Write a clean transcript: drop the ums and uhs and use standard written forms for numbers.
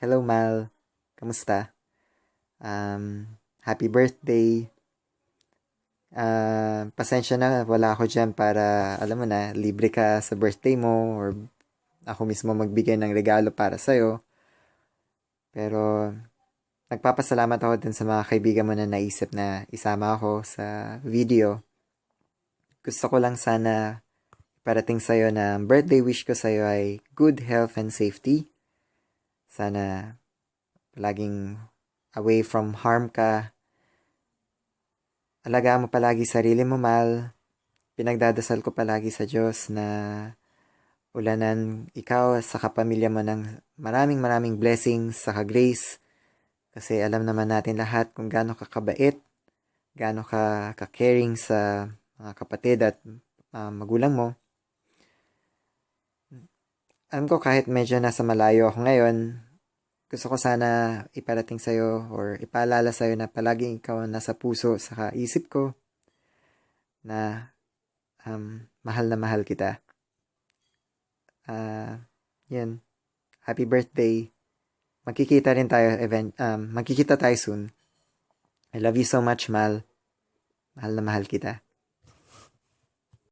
Hello, Mal. Kamusta? Happy birthday. Pasensya na, wala ako dyan para, alam mo na, libre ka sa birthday mo or ako mismo magbigay ng regalo para sa'yo. Pero, nagpapasalamat ako dun sa mga kaibigan mo na naisip na isama ako sa video. Gusto ko lang sana parating sa'yo na ang birthday wish ko sa'yo ay good health and safety. Sana palaging away from harm ka. Alagaan mo palagi sarili mo, Mal. Pinagdadasal ko palagi sa Diyos na ulanan ikaw sa kapamilya mo ng maraming maraming blessings, saka grace. Kasi alam naman natin lahat kung gaano ka kabait, gaano ka ka-caring sa mga kapatid at magulang mo. Alam ko kahit medyo nasa malayo ako ngayon, gusto ko sana iparating sa'yo or ipaalala sa'yo na palaging ikaw nasa puso saka isip ko na mahal na mahal kita. Yan. Happy birthday. Magkikita tayo soon. I love you so much, Mal. Mahal na mahal kita.